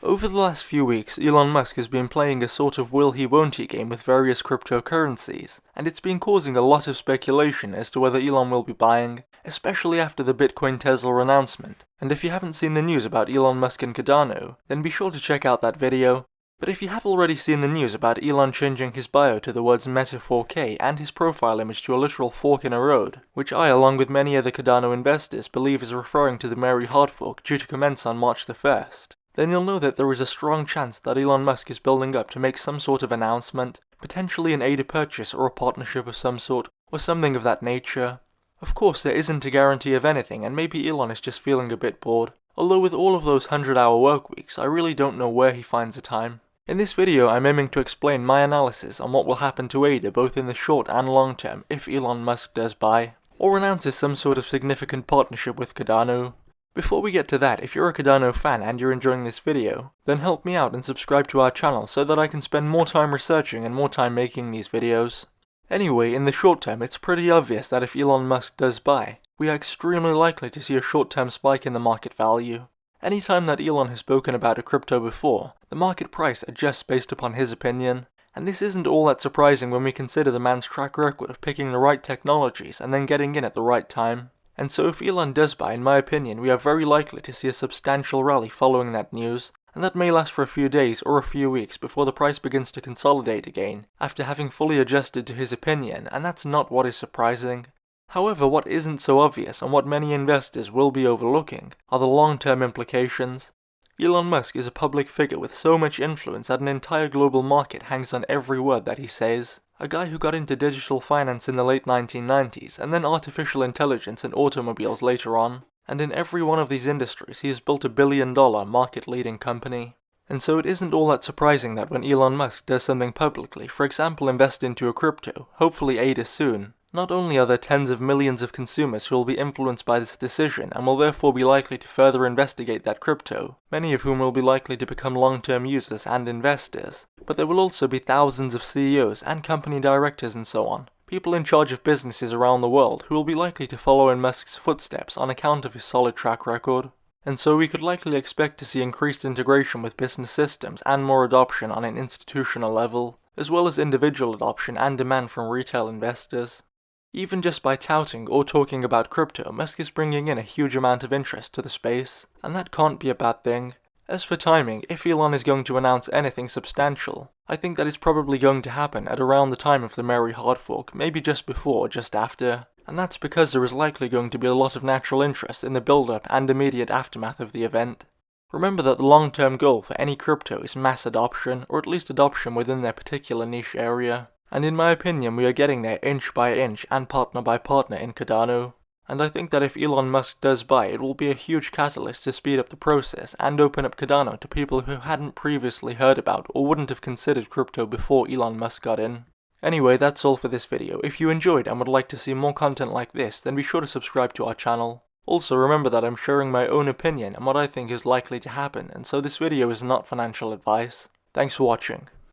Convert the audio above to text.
Over the last few weeks, Elon Musk has been playing a sort of will-he-won't-he game with various cryptocurrencies, and it's been causing a lot of speculation as to whether Elon will be buying, especially after the Bitcoin Tesla announcement. And if you haven't seen the news about Elon Musk and Cardano, then be sure to check out that video. But if you have already seen the news about Elon changing his bio to the words Meta 4K and his profile image to a literal fork in a road, which I, along with many other Cardano investors, believe is referring to the Merry hard fork due to commence on March the 1st, then you'll know that there is a strong chance that Elon Musk is building up to make some sort of announcement, potentially an ADA purchase or a partnership of some sort, or something of that nature. Of course, there isn't a guarantee of anything, and maybe Elon is just feeling a bit bored, although with all of those 100-hour work weeks, I really don't know where he finds the time. In this video, I'm aiming to explain my analysis on what will happen to ADA both in the short and long term if Elon Musk does buy, or announces some sort of significant partnership with Cardano. Before we get to that, if you're a Cardano fan and you're enjoying this video, then help me out and subscribe to our channel so that I can spend more time researching and more time making these videos. Anyway, in the short term, it's pretty obvious that if Elon Musk does buy, we are extremely likely to see a short-term spike in the market value. Anytime that Elon has spoken about a crypto before, the market price adjusts based upon his opinion, and this isn't all that surprising when we consider the man's track record of picking the right technologies and then getting in at the right time. And so if Elon does buy, in my opinion, we are very likely to see a substantial rally following that news, and that may last for a few days or a few weeks before the price begins to consolidate again, after having fully adjusted to his opinion, and that's not what is surprising. However, what isn't so obvious and what many investors will be overlooking are the long-term implications. Elon Musk is a public figure with so much influence that an entire global market hangs on every word that he says. A guy who got into digital finance in the late 1990s and then artificial intelligence and automobiles later on, and in every one of these industries he has built $1 billion market-leading company. And so it isn't all that surprising that when Elon Musk does something publicly, for example invest into a crypto, hopefully ADA soon, not only are there tens of millions of consumers who will be influenced by this decision and will therefore be likely to further investigate that crypto, many of whom will be likely to become long-term users and investors, but there will also be thousands of CEOs and company directors and so on, people in charge of businesses around the world who will be likely to follow in Musk's footsteps on account of his solid track record. And so we could likely expect to see increased integration with business systems and more adoption on an institutional level, as well as individual adoption and demand from retail investors. Even just by touting or talking about crypto, Musk is bringing in a huge amount of interest to the space, and that can't be a bad thing. As for timing, if Elon is going to announce anything substantial, I think that it's probably going to happen at around the time of the Merry hard fork, maybe just before or just after, and that's because there is likely going to be a lot of natural interest in the build-up and immediate aftermath of the event. Remember that the long-term goal for any crypto is mass adoption, or at least adoption within their particular niche area. And in my opinion, we are getting there inch by inch and partner by partner in Cardano. And I think that if Elon Musk does buy, it will be a huge catalyst to speed up the process and open up Cardano to people who hadn't previously heard about or wouldn't have considered crypto before Elon Musk got in. Anyway, that's all for this video. If you enjoyed and would like to see more content like this, then be sure to subscribe to our channel. Also remember that I'm sharing my own opinion and what I think is likely to happen, and so this video is not financial advice. Thanks for watching.